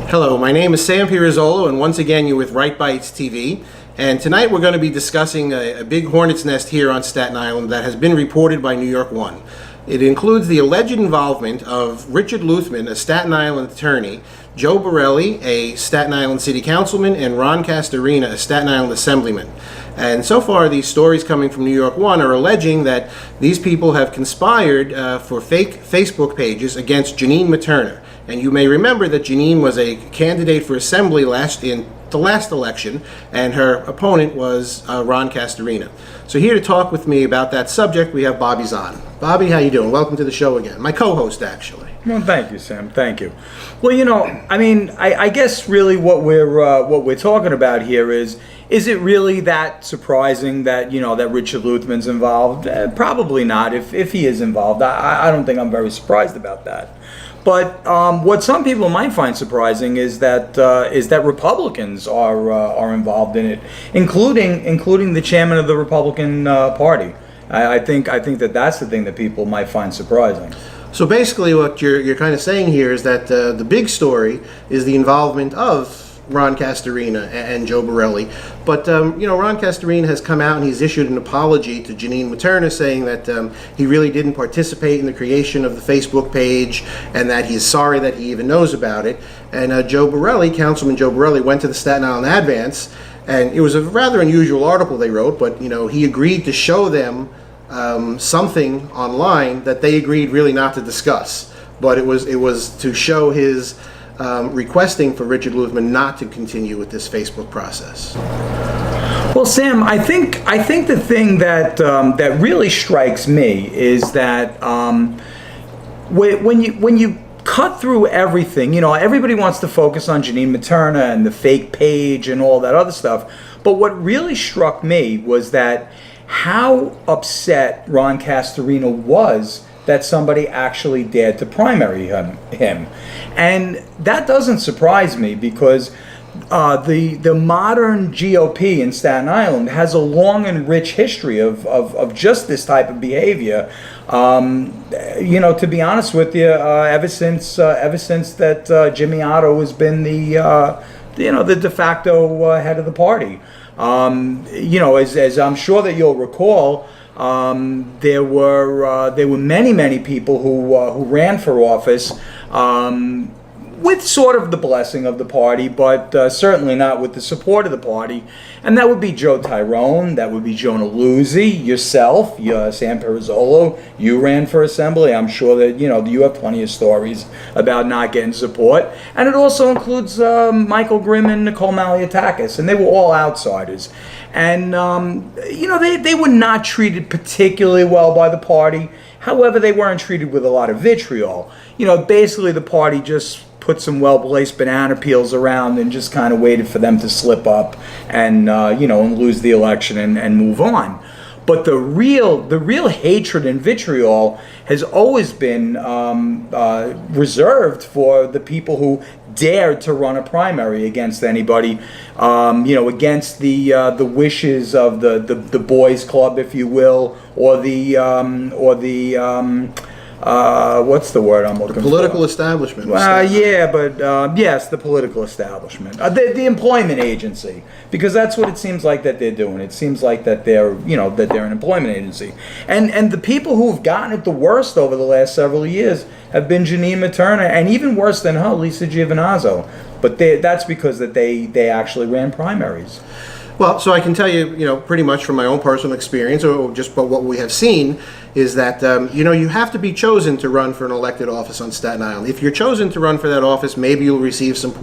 Hello, my name is Sam Pirozzolo, and once again you're with Right Bites TV. And tonight we're going to be discussing a big hornet's nest here on Staten Island that has been reported by New York One. It includes the alleged involvement of Richard Luthman, a Staten Island attorney, Joe Borelli, a Staten Island city councilman, and Ron Castorina, a Staten Island assemblyman. And so far, these stories coming from New York One are alleging that these people have conspired for fake Facebook pages against Janine Materna. And you may remember that Janine was a candidate for assembly in the last election, and her opponent was Ron Castorina. So here to talk with me about that subject, we have Bobby Zahn. Bobby, how you doing? Welcome to the show again. My co-host, actually. Well, thank you, Sam. Thank you. Well, I guess really what we're talking about here is it really that surprising that that Richard Luthman's involved? Probably not. If he is involved, I don't think I'm very surprised about that. But what some people might find surprising is that Republicans are involved in it, including the chairman of the Republican Party. I think that that's the thing that people might find surprising. So basically, what you're kind of saying here is that the big story is the involvement of Ron Castorina and Joe Borelli. But, Ron Castorina has come out and he's issued an apology to Janine Materna saying that he really didn't participate in the creation of the Facebook page and that he's sorry that he even knows about it. And Joe Borelli, Councilman Joe Borelli, went to the Staten Island Advance, and it was a rather unusual article they wrote, but, he agreed to show them something online that they agreed really not to discuss. But it was to show his requesting for Richard Luthman not to continue with this Facebook process. Well, Sam, I think the thing that really strikes me is that when you cut through everything, everybody wants to focus on Janine Materna and the fake page and all that other stuff. But what really struck me was that how upset Ron Castorina was that somebody actually dared to primary him. And that doesn't surprise me because the modern GOP in Staten Island has a long and rich history of just this type of behavior. To be honest with you, ever since that Jimmy Otto has been the de facto head of the party. As I'm sure that you'll recall, there were many people who ran for office with sort of the blessing of the party, but certainly not with the support of the party. And that would be Joe Tyrone, that would be Jonah Luzzi, yourself, Sam Pirozzolo. You ran for assembly. I'm sure that you have plenty of stories about not getting support. And it also includes Michael Grimm and Nicole Malliotakis, and they were all outsiders. And they were not treated particularly well by the party. However, they weren't treated with a lot of vitriol. Basically the party just put some well-placed banana peels around and just kind of waited for them to slip up and and lose the election and move on. But the real hatred and vitriol has always been reserved for the people who dared to run a primary against anybody, against the wishes of the boys club, if you will, or the what's the word I'm looking for? The political establishment. Yes, the political establishment, the employment agency, because that's what it seems like that they're doing. It seems like that they're an employment agency, and the people who've gotten it the worst over the last several years have been Janine Materna, and even worse than her, Lisa Giovinazzo. But that's because that they actually ran primaries. Well, so I can tell you, pretty much from my own personal experience, or just but what we have seen, is that, you have to be chosen to run for an elected office on Staten Island. If you're chosen to run for that office, maybe you'll receive some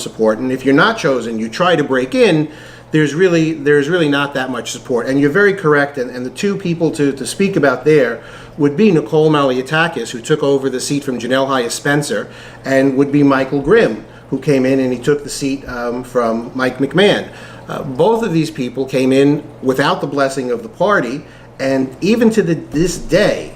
support. And if you're not chosen, you try to break in, there's really not that much support. And you're very correct, and the two people to speak about there would be Nicole Malliotakis, who took over the seat from Janelle Hayes Spencer, and would be Michael Grimm, who came in and he took the seat from Mike McMahon. Both of these people came in without the blessing of the party, and even to this day,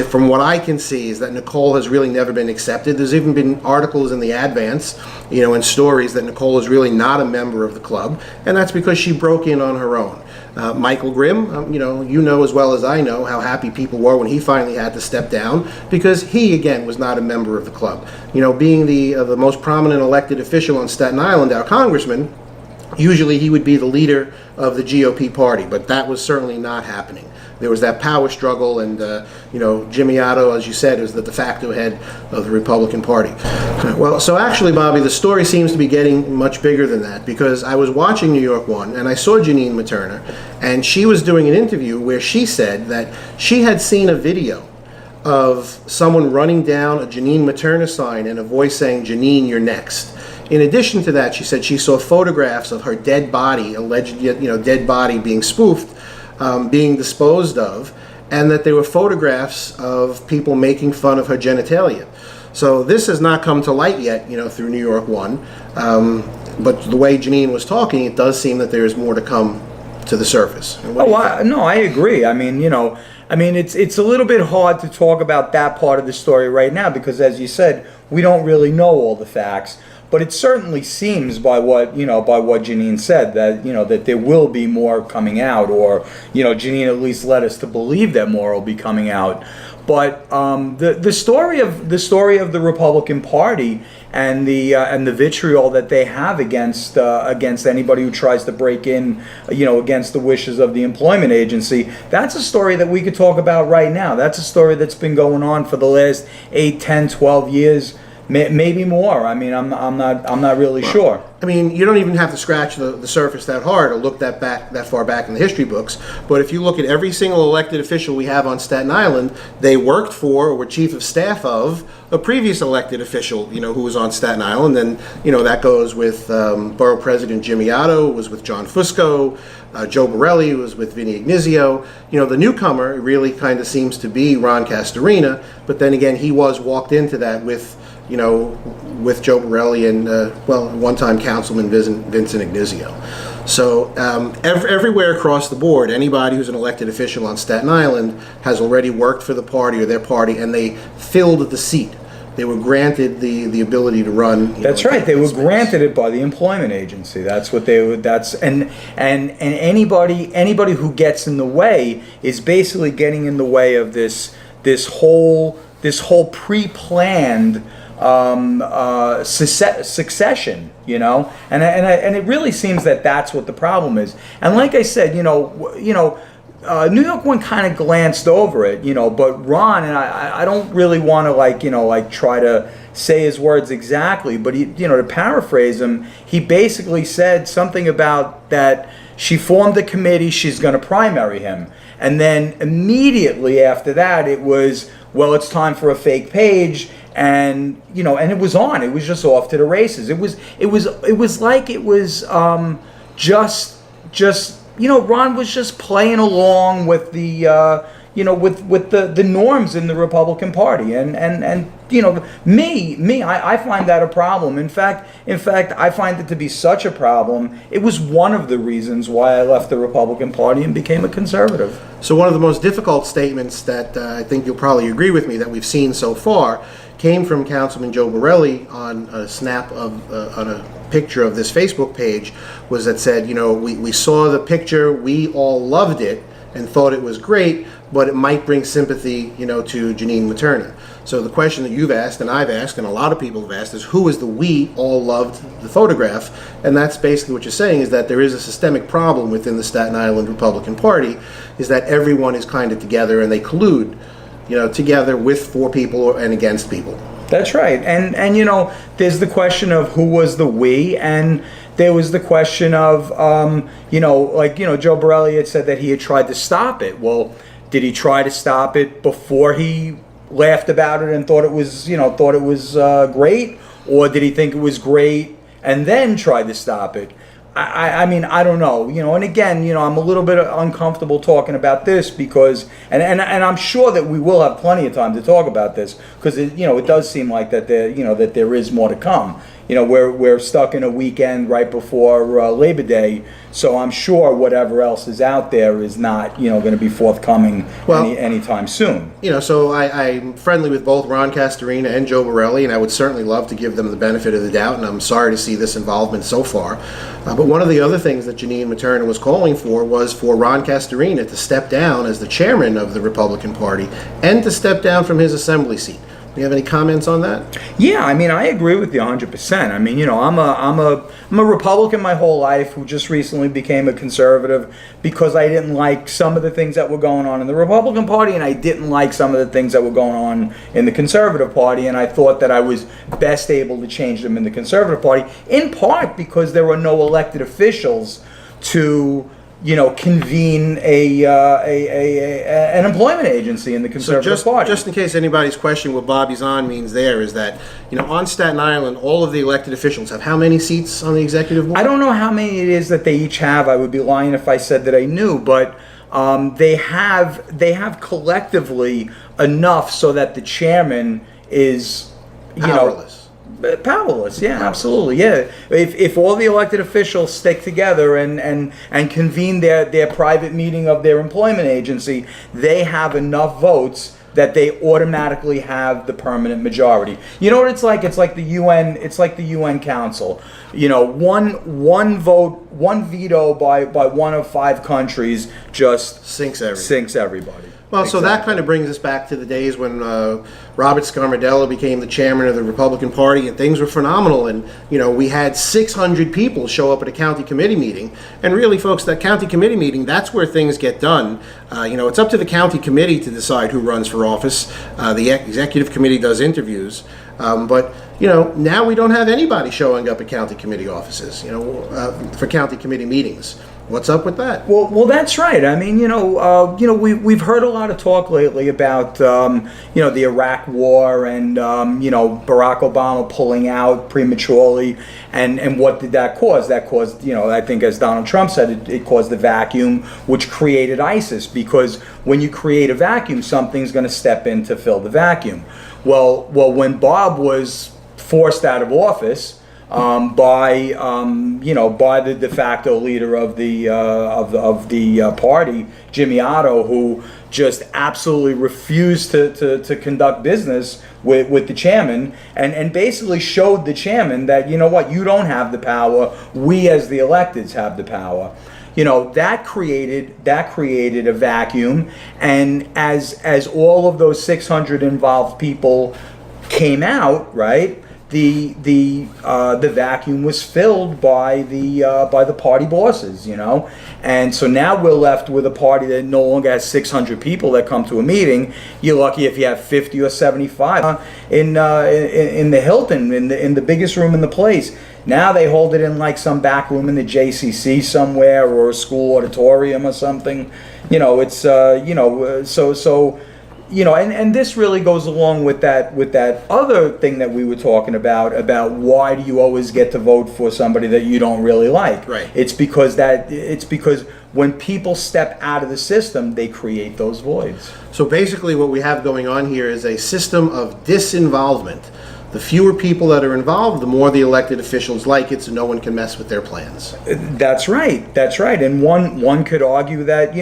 from what I can see, is that Nicole has really never been accepted. There's even been articles in the Advance, and stories that Nicole is really not a member of the club, and that's because she broke in on her own. Michael Grimm, you know as well as I know how happy people were when he finally had to step down, because he, again, was not a member of the club. Being the most prominent elected official on Staten Island, our congressman, usually he would be the leader of the GOP party, but that was certainly not happening. There was that power struggle, and Jimmy Otto, as you said, is the de facto head of the Republican Party. Well, so actually, Bobby, the story seems to be getting much bigger than that, because I was watching New York One, and I saw Janine Materna, and she was doing an interview where she said that she had seen a video of someone running down a Janine Materna sign and a voice saying, "Janine, you're next." In addition to that, she said she saw photographs of her dead body, alleged dead body being spoofed, being disposed of, and that there were photographs of people making fun of her genitalia. So this has not come to light yet, through New York One. But the way Janine was talking, it does seem that there is more to come to the surface. No, I agree. I mean, it's a little bit hard to talk about that part of the story right now because, as you said, we don't really know all the facts. But it certainly seems by what Janine said that that there will be more coming out, or Janine at least led us to believe that more will be coming out. But the story of the Republican Party and the vitriol that they have against anybody who tries to break in, against the wishes of the employment agency, that's a story that we could talk about right now. That's a story that's been going on for the last 8, 10, 12 years. Maybe more. I mean, I'm not really sure. I mean, you don't even have to scratch the surface that hard or look that far back in the history books. But if you look at every single elected official we have on Staten Island, they worked for or were chief of staff of a previous elected official, who was on Staten Island. And that goes with Borough President Jimmy Otto, was with John Fusco. Joe Borelli was with Vinnie Ignizio. The newcomer really kind of seems to be Ron Castorina. But then again, he was walked into that with Joe Borelli and, one-time Councilman Vincent Ignizio. So everywhere across the board, anybody who's an elected official on Staten Island has already worked for the party or their party, and they filled the seat. They were granted the ability to run. That's right. They were granted it by the employment agency. That's what they would. And anybody who gets in the way is basically getting in the way of this whole pre-planned succession, and it really seems that that's what the problem is. And like I said, New York One kind of glanced over it, but Ron, and I don't really want to try to say his words exactly, but he, to paraphrase him, he basically said something about that she formed a committee, she's going to primary him, and then immediately after that it was, well, it's time for a fake page. And and it was on. It was just off to the races. It was just Ron was just playing along with the with the norms in the Republican Party, and I find that a problem. In fact, I find it to be such a problem. It was one of the reasons why I left the Republican Party and became a conservative. So one of the most difficult statements that I think you'll probably agree with me that we've seen so far came from Councilman Joe Borelli on a snap on a picture of this Facebook page, was that said, we saw the picture, we all loved it and thought it was great, but it might bring sympathy, to Janine Materna. So the question that you've asked and I've asked and a lot of people have asked is, who is the we all loved the photograph? And that's basically what you're saying, is that there is a systemic problem within the Staten Island Republican Party, is that everyone is kind of together and they collude, together with for people and against people. That's right. And there's the question of who was the we, and there was the question of, Joe Borelli had said that he had tried to stop it. Well, did he try to stop it before he laughed about it and thought it was great? Or did he think it was great and then tried to stop it? I mean, I don't know, and again, I'm a little bit uncomfortable talking about this because, and I'm sure that we will have plenty of time to talk about this because, it does seem like that there is more to come. we're stuck in a weekend right before Labor Day, so I'm sure whatever else is out there is not, going to be forthcoming anytime soon. So I'm friendly with both Ron Castorina and Joe Borelli, and I would certainly love to give them the benefit of the doubt, and I'm sorry to see this involvement so far. But one of the other things that Janine Materna was calling for was for Ron Castorina to step down as the chairman of the Republican Party and to step down from his assembly seat. Do you have any comments on that? Yeah, I mean, I agree with you 100%. I mean, I'm a Republican my whole life who just recently became a conservative because I didn't like some of the things that were going on in the Republican Party, and I didn't like some of the things that were going on in the Conservative Party, and I thought that I was best able to change them in the Conservative Party, in part because there were no elected officials to convene an employment agency in the Conservative Party. Just in case anybody's questioning what Bobby's on means there is that, on Staten Island, all of the elected officials have how many seats on the executive board? I don't know how many it is that they each have. I would be lying if I said that I knew, but they have collectively enough so that the chairman is, powerless, yeah, absolutely, yeah. If all the elected officials stick together and convene their private meeting of their employment agency, they have enough votes that they automatically have the permanent majority. You know what it's like? It's like the UN. It's like the UN Council. One vote, one veto by one of 5 countries just sinks everybody. Well, exactly. So that kind of brings us back to the days when Robert Scarmadello became the chairman of the Republican Party, and things were phenomenal. And, we had 600 people show up at a county committee meeting. And really, folks, that county committee meeting, that's where things get done. It's up to the county committee to decide who runs for office. The executive committee does interviews. But now we don't have anybody showing up at county committee offices, for county committee meetings. What's up with that? Well, that's right. I mean, we've heard a lot of talk lately about, the Iraq War and, Barack Obama pulling out prematurely, and what did that cause? That caused, I think, as Donald Trump said, it caused the vacuum, which created ISIS. Because when you create a vacuum, something's going to step in to fill the vacuum. Well, when Bob was forced out of office by the de facto leader of the party, Jimmy Otto, who just absolutely refused to conduct business with the chairman, and basically showed the chairman that, you don't have the power. We as the electeds have the power. That created a vacuum, and as all of those 600 involved people came out, right, the vacuum was filled by the party bosses, and so now we're left with a party that no longer has 600 people that come to a meeting. You're lucky if you have 50 or 75 in the Hilton, in the biggest room in the place. Now they hold it in like some back room in the JCC somewhere, or a school auditorium or something. It's and this really goes along with that other thing that we were talking about why do you always get to vote for somebody that you don't really like? Right. It's because when people step out of the system, they create those voids. So basically what we have going on here is a system of disinvolvement. The fewer people that are involved, the more the elected officials like it, so no one can mess with their plans. That's right. And one could argue that,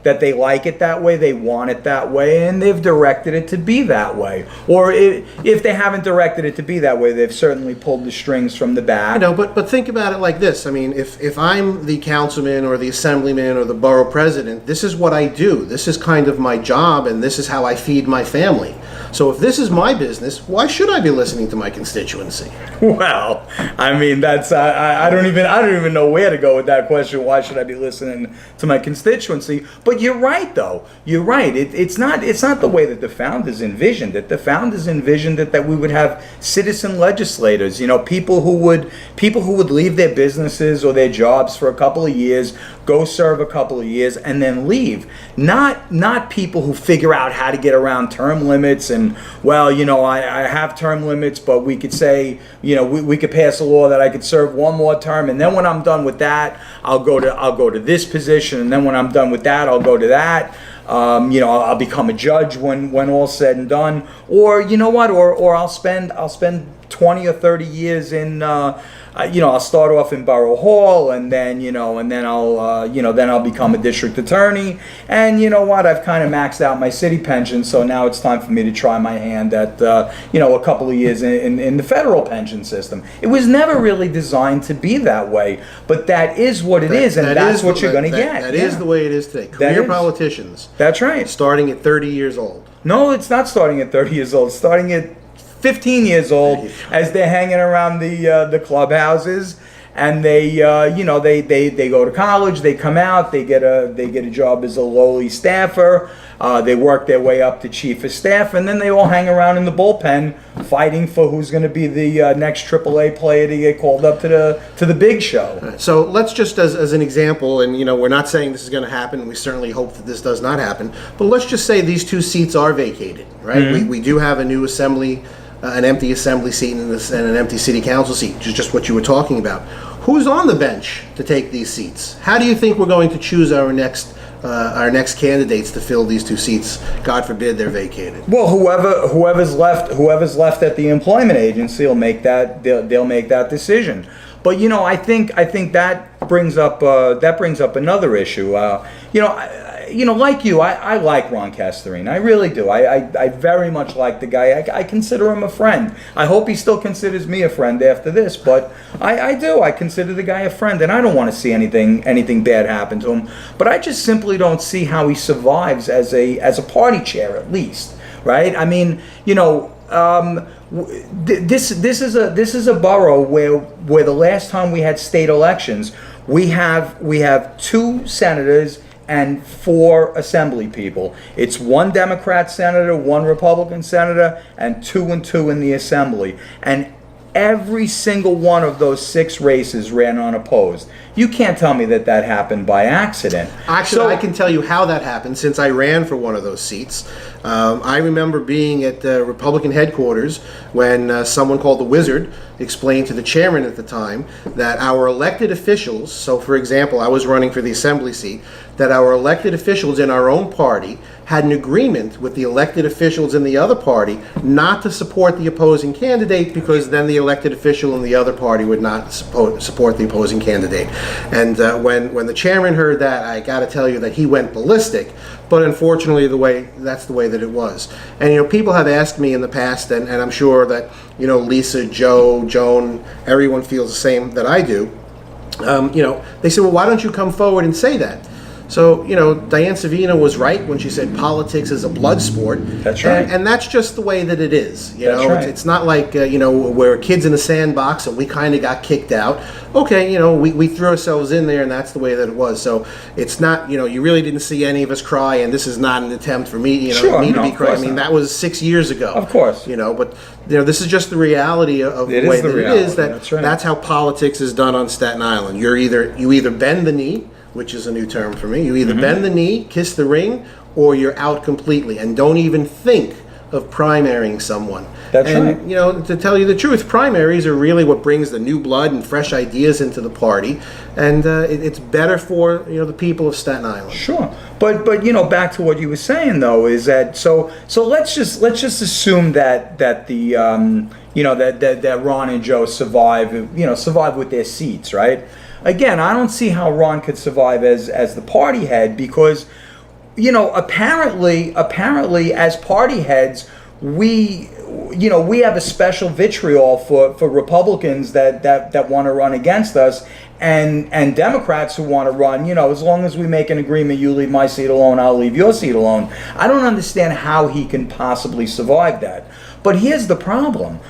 that they like it that way, they want it that way, and they've directed it to be that way. Or if they haven't directed it to be that way, they've certainly pulled the strings from the back. But think about it like this. I mean, if I'm the councilman or the assemblyman or the borough president, this is what I do. This is kind of my job, and this is how I feed my family. So if this is my business, why should I be listening to my constituency? Well, I mean, that's I don't even know where to go with that question. Why should I be listening to my constituency? But you're right, though. You're right. It's not the way that the founders envisioned it. The founders envisioned it that we would have citizen legislators. People who would leave their businesses or their jobs for a couple of years, go serve a couple of years, and then leave. Not people who figure out how to get around term limits and, I have term limits, but we could say, we could pass a law that I could serve one more term, and then when I'm done with that, I'll go to this position, and then when I'm done with that, I'll go to that. I'll become a judge when all's said and done, or or I'll spend 20 or 30 years in, I'll start off in Borough Hall, and then, I'll become a district attorney. And you know what? I've kind of maxed out my city pension, so now it's time for me to try my hand at, a couple of years in the federal pension system. It was never really designed to be that way, but that is what it is, and that's what you're going to get. That is the way it is today. Career politicians. That's right. Starting at 30 years old. No, it's not starting at 30 years old. It's starting at 15 years old, as they're hanging around the clubhouses, and they go to college, they come out, they get a job as a lowly staffer, they work their way up to chief of staff, and then they all hang around in the bullpen fighting for who's going to be the next AAA player to get called up to the big show. So let's just, as an example, and we're not saying this is going to happen, we certainly hope that this does not happen, but let's just say these two seats are vacated, right? Mm-hmm. We do have a new assembly, an empty assembly seat and an empty city council seat, which is just what you were talking about. Who's on the bench to take these seats? How do you think we're going to choose our next candidates to fill these two seats? God forbid they're vacated. Well, whoever's left at the employment agency will make that. They'll make that decision. But I think that brings up another issue. Like you, I like Ron Castorina. I really do. I very much like the guy. I consider him a friend. I hope he still considers me a friend after this, but I do. I consider the guy a friend, and I don't want to see anything bad happen to him. But I just simply don't see how he survives as a party chair, at least, right? I mean, this is a borough where the last time we had state elections, we have 2 senators and 4 assembly people. It's 1 Democrat senator, 1 Republican senator, and 2 and 2 in the assembly. And every single one of those 6 races ran unopposed. You can't tell me that happened by accident. Actually, I can tell you how that happened, since I ran for one of those seats. I remember being at the Republican headquarters when someone called the Wizard explained to the chairman at the time that our elected officials, so for example, I was running for the assembly seat, that our elected officials in our own party had an agreement with the elected officials in the other party not to support the opposing candidate, because then the elected official in the other party would not support the opposing candidate. And when the chairman heard that, I got to tell you that he went ballistic. But unfortunately, that's the way that it was. And people have asked me in the past, and I'm sure that Lisa, Joe, Joan, everyone feels the same that I do. They say, well, why don't you come forward and say that? So, Diane Savino was right when she said politics is a blood sport. That's right. And that's just the way that it is. That's right. It's not like, we're kids in a sandbox and we kind of got kicked out. Okay, we threw ourselves in there, and that's the way that it was. So it's not, you really didn't see any of us cry, and this is not an attempt for me, me to be crying. I mean, that was 6 years ago. Of course. But this is just the reality of the way that it is. That's how politics is done on Staten Island. You either bend the knee, which is a new term for me. You either bend the knee, kiss the ring, or you're out completely, and don't even think of primarying someone. That's right. To tell you the truth, primaries are really what brings the new blood and fresh ideas into the party, and it's better for the people of Staten Island. Sure, but back to what you were saying though, is that so let's just assume that the that Ron and Joe survive with their seats, right? Again, I don't see how Ron could survive as the party head, because apparently as party heads, we have a special vitriol for Republicans that want to run against us, and Democrats who want to run, as long as we make an agreement, you leave my seat alone, I'll leave your seat alone. I don't understand how he can possibly survive that. But here's the problem.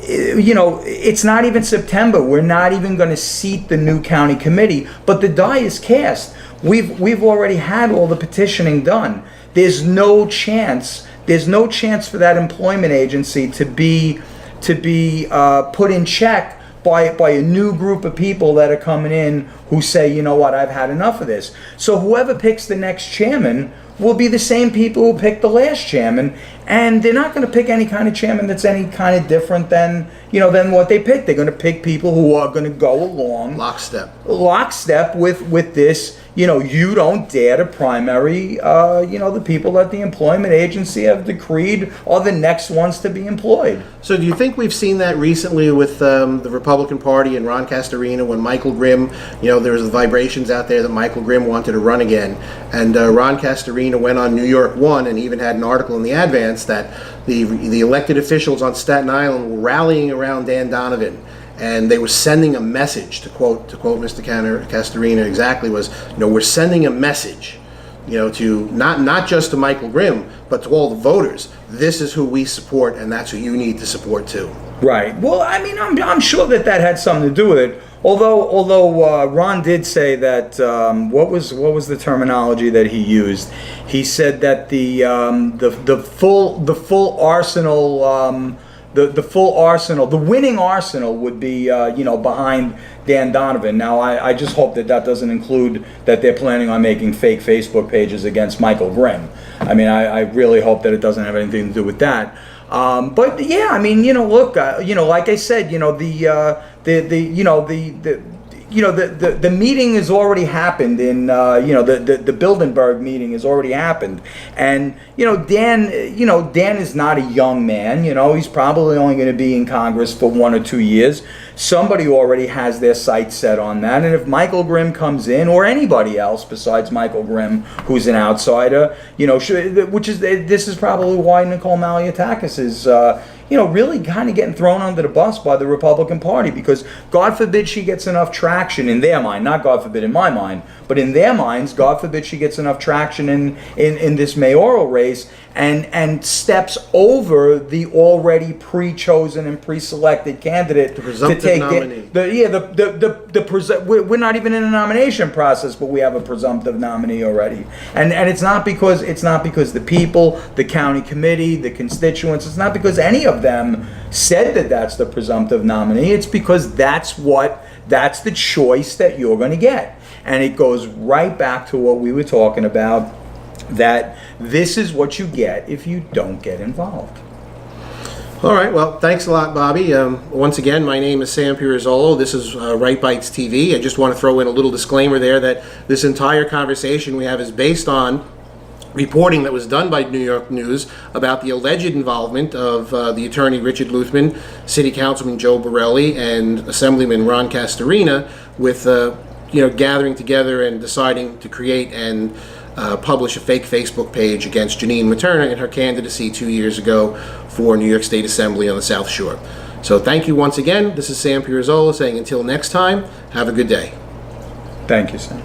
It's not even September. We're not even going to seat the new county committee, but the die is cast. We've already had all the petitioning done. There's no chance for that employment agency to be put in check by a new group of people that are coming in who say, I've had enough of this. So whoever picks the next chairman will be the same people who picked the last chairman, and they're not going to pick any kind of chairman that's any kind of different than what they picked. They're going to pick people who are going to go along lockstep with this. You don't dare to primary, the people that the employment agency have decreed are the next ones to be employed. So do you think we've seen that recently with the Republican Party and Ron Castorina when Michael Grimm, there was the vibrations out there that Michael Grimm wanted to run again, and Ron Castorina went on New York One and even had an article in the Advance that the elected officials on Staten Island were rallying around Dan Donovan. And they were sending a message, to quote Mr. Castorina exactly, was, we're sending a message, to not just to Michael Grimm, but to all the voters. This is who we support, and that's who you need to support too. Right. Well, I mean, I'm sure that had something to do with it. Although Ron did say that what was the terminology that he used? He said that the full arsenal. The full arsenal, the winning arsenal would be, behind Dan Donovan. Now, I just hope that doesn't include that they're planning on making fake Facebook pages against Michael Grimm. I mean, I really hope that it doesn't have anything to do with that. But yeah, I mean, look, like I said, the meeting has already happened in the Bilderberg meeting has already happened, and Dan is not a young man. He's probably only going to be in Congress for 1 or 2 years. Somebody already has their sights set on that, and if Michael Grimm comes in, or anybody else besides Michael Grimm, who's an outsider, this is probably why Nicole Maliotakis is really kind of getting thrown under the bus by the Republican Party, because God forbid she gets enough traction in their mind, not God forbid in my mind, but in their minds, God forbid she gets enough traction in this mayoral race and steps over the already pre-chosen and pre-selected candidate to take nominee. We're not even in a nomination process, but we have a presumptive nominee already, and it's not because the people, the county committee, the constituents, it's not because any of them said that that's the presumptive nominee. It's because that's the choice that you're going to get, and it goes right back to what we were talking about, that this is what you get if you don't get involved. All right, well, thanks a lot, Bobby. Once again, my name is Sam Pirozzolo. This is Right Bites TV. I just want to throw in a little disclaimer there that this entire conversation we have is based on reporting that was done by New York News about the alleged involvement of the attorney Richard Luthman, City Councilman Joe Borelli, and Assemblyman Ron Castorina with gathering together and deciding to create and publish a fake Facebook page against Janine Materna in her candidacy 2 years ago for New York State Assembly on the South Shore. So thank you once again. This is Sam Pirozzolo saying until next time, have a good day. Thank you, Sam.